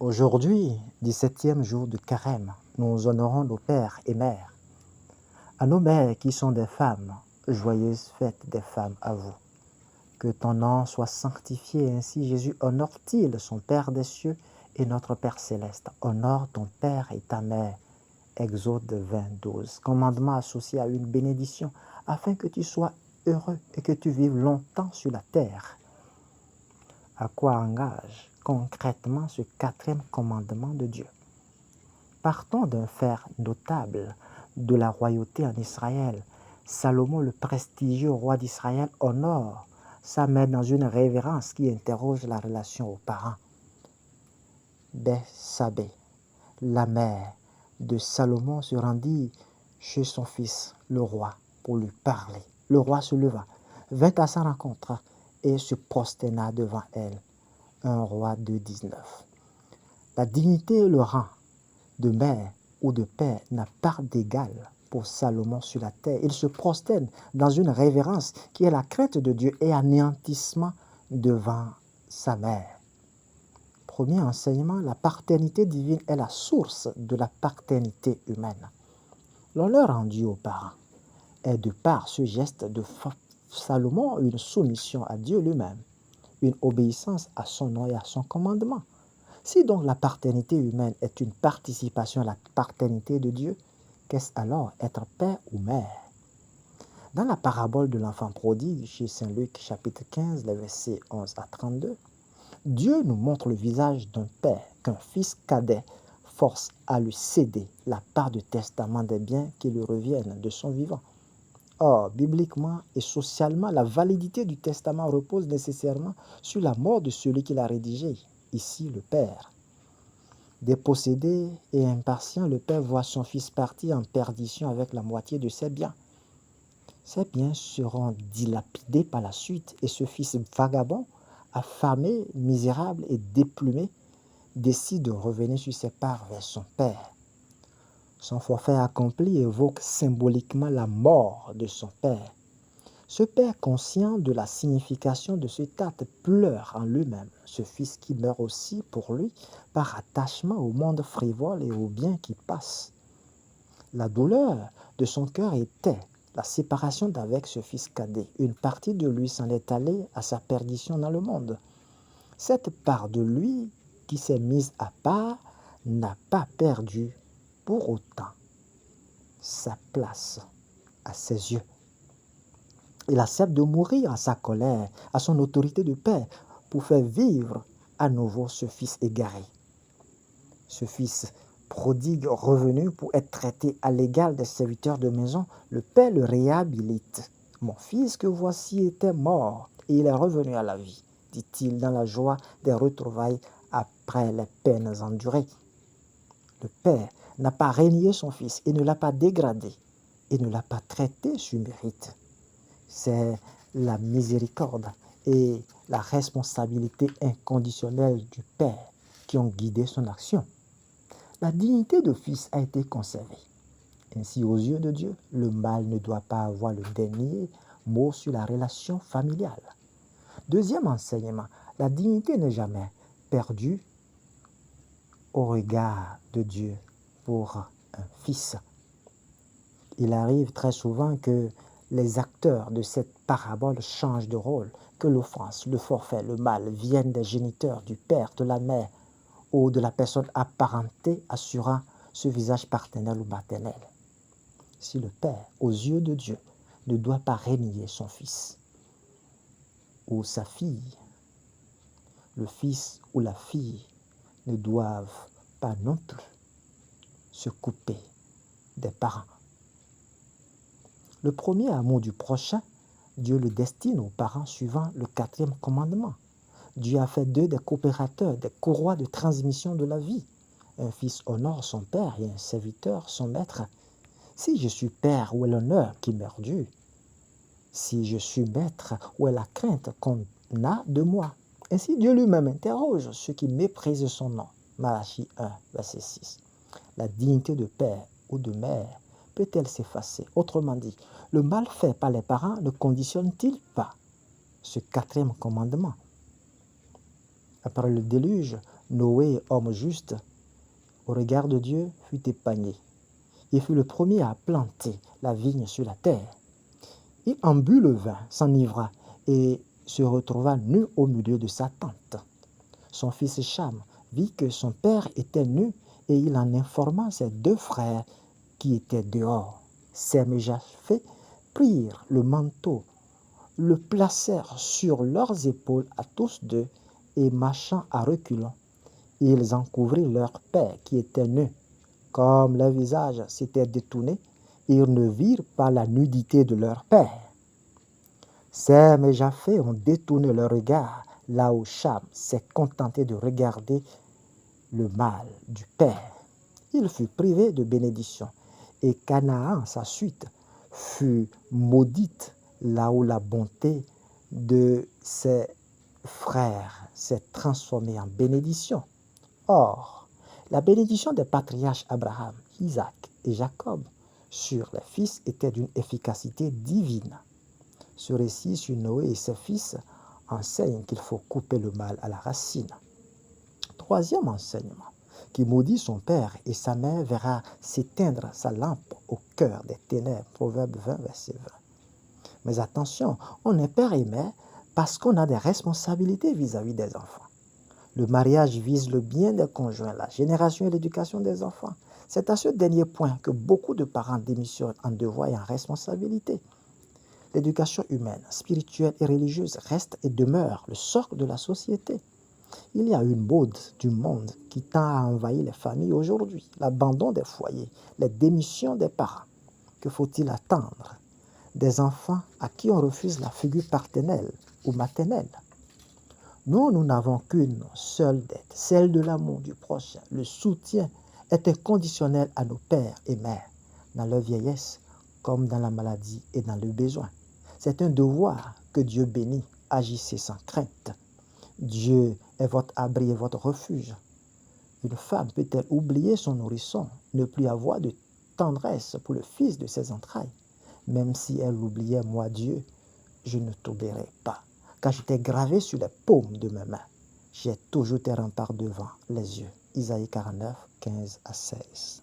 Aujourd'hui, 17e jour de Carême, nous honorons nos pères et mères. À nos mères qui sont des femmes, joyeuse fête des femmes à vous. Que ton nom soit sanctifié, ainsi Jésus honore-t-il son Père des cieux et notre Père céleste. Honore ton Père et ta mère. Exode 20:12. Commandement associé à une bénédiction, afin que tu sois heureux et que tu vives longtemps sur la terre. À quoi engage concrètement ce 4e commandement de Dieu? Partons d'un fait notable de la royauté en Israël. Salomon, le prestigieux roi d'Israël, honore sa mère dans une révérence qui interroge la relation aux parents. Bethsabée, la mère de Salomon, se rendit chez son fils, le roi, pour lui parler. Le roi se leva, vint à sa rencontre et se prosterna devant elle. 1 Roi 2,19. La dignité et le rang de mère ou de père n'a pas d'égal pour Salomon sur la terre. Il se prosterne dans une révérence qui est la crainte de Dieu et anéantissement devant sa mère. Premier enseignement, la paternité divine est la source de la paternité humaine. L'honneur rendu aux parents est de par ce geste de Salomon une soumission à Dieu lui-même, une obéissance à son nom et à son commandement. Si donc la paternité humaine est une participation à la paternité de Dieu, qu'est-ce alors être père ou mère? Dans la parabole de l'enfant prodigue, chez Saint Luc chapitre 15, les versets 11 à 32, Dieu nous montre le visage d'un père qu'un fils cadet force à lui céder la part du testament des biens qui lui reviennent de son vivant. Or, bibliquement et socialement, la validité du testament repose nécessairement sur la mort de celui qui l'a rédigé, ici le père. Dépossédé et impatient, le père voit son fils partir en perdition avec la moitié de ses biens. Ces biens seront dilapidés par la suite et ce fils vagabond, affamé, misérable et déplumé, décide de revenir sur ses parts vers son père. Son forfait accompli évoque symboliquement la mort de son père. Ce père, conscient de la signification de cet acte, pleure en lui-même ce fils qui meurt aussi pour lui par attachement au monde frivole et aux biens qui passent. La douleur de son cœur était la séparation d'avec ce fils cadet. Une partie de lui s'en est allée à sa perdition dans le monde. Cette part de lui qui s'est mise à part n'a pas perdu pour autant sa place à ses yeux. Il accepte de mourir à sa colère, à son autorité de père, pour faire vivre à nouveau ce fils égaré. Ce fils prodigue revenu pour être traité à l'égal des serviteurs de maison, le père le réhabilite. Mon fils que voici était mort et il est revenu à la vie, dit-il dans la joie des retrouvailles après les peines endurées. Le père n'a pas régné son fils et ne l'a pas dégradé et ne l'a pas traité sur mérite. C'est la miséricorde et la responsabilité inconditionnelle du Père qui ont guidé son action. La dignité de fils a été conservée. Ainsi, aux yeux de Dieu, le mal ne doit pas avoir le dernier mot sur la relation familiale. Deuxième enseignement, la dignité n'est jamais perdue au regard de Dieu pour un fils. Il arrive très souvent que les acteurs de cette parabole changent de rôle, que l'offense, le forfait, le mal viennent des géniteurs, du père, de la mère ou de la personne apparentée assurant ce visage paternel ou maternel. Si le père, aux yeux de Dieu, ne doit pas régner son fils ou sa fille, le fils ou la fille ne doivent pas non plus se couper des parents. Le premier amour du prochain, Dieu le destine aux parents suivant le 4e commandement. Dieu a fait d'eux des coopérateurs, des courroies de transmission de la vie. Un fils honore son père et un serviteur son maître. Si je suis père, où est l'honneur qui m'est dû? Si je suis maître, où est la crainte qu'on a de moi? Ainsi Dieu lui-même interroge ceux qui méprisent son nom. Malachie 1, verset 6. La dignité de père ou de mère peut-elle s'effacer? Autrement dit, le mal fait par les parents ne conditionne-t-il pas ce 4e commandement? Après le déluge, Noé, homme juste, au regard de Dieu, fut épargné. Il fut le premier à planter la vigne sur la terre. Il en but le vin, s'enivra et se retrouva nu au milieu de sa tente. Son fils Cham vit que son père était nu et il en informa ses deux frères qui étaient dehors. Sem et Japheth prirent le manteau, le placèrent sur leurs épaules à tous deux et marchant à reculons, ils en couvrirent leur père qui était nu. Comme leur visage s'était détourné, ils ne virent pas la nudité de leur père. Sem et Japheth ont détourné leur regard là où Cham s'est contenté de regarder le mal du père. Il fut privé de bénédiction et Canaan, sa suite, fut maudite là où la bonté de ses frères s'est transformée en bénédiction. Or, la bénédiction des patriarches Abraham, Isaac et Jacob sur les fils était d'une efficacité divine. Ce récit sur Noé et ses fils enseigne qu'il faut couper le mal à la racine. Troisième enseignement, qui maudit son père et sa mère verra s'éteindre sa lampe au cœur des ténèbres. Proverbe 20, verset 20. Mais attention, on est père et mère parce qu'on a des responsabilités vis-à-vis des enfants. Le mariage vise le bien des conjoints, la génération et l'éducation des enfants. C'est à ce dernier point que beaucoup de parents démissionnent en devoir et en responsabilité. L'éducation humaine, spirituelle et religieuse reste et demeure le socle de la société. Il y a une mode du monde qui tend à envahir les familles aujourd'hui, l'abandon des foyers, les démissions des parents. Que faut-il attendre des enfants à qui on refuse la figure paternelle ou maternelle? Nous n'avons qu'une seule dette, celle de l'amour du prochain. Le soutien est inconditionnel à nos pères et mères, dans leur vieillesse comme dans la maladie et dans le besoin. C'est un devoir que Dieu bénit. Agissez sans crainte. Dieu est votre abri et votre refuge. Une femme peut-elle oublier son nourrisson, ne plus avoir de tendresse pour le fils de ses entrailles? Même si elle l'oubliait, moi Dieu, je ne t'oublierai pas, car je t'ai gravé sur les paumes de mes mains. J'ai toujours tes remparts devant les yeux. Isaïe 49, 15 à 16.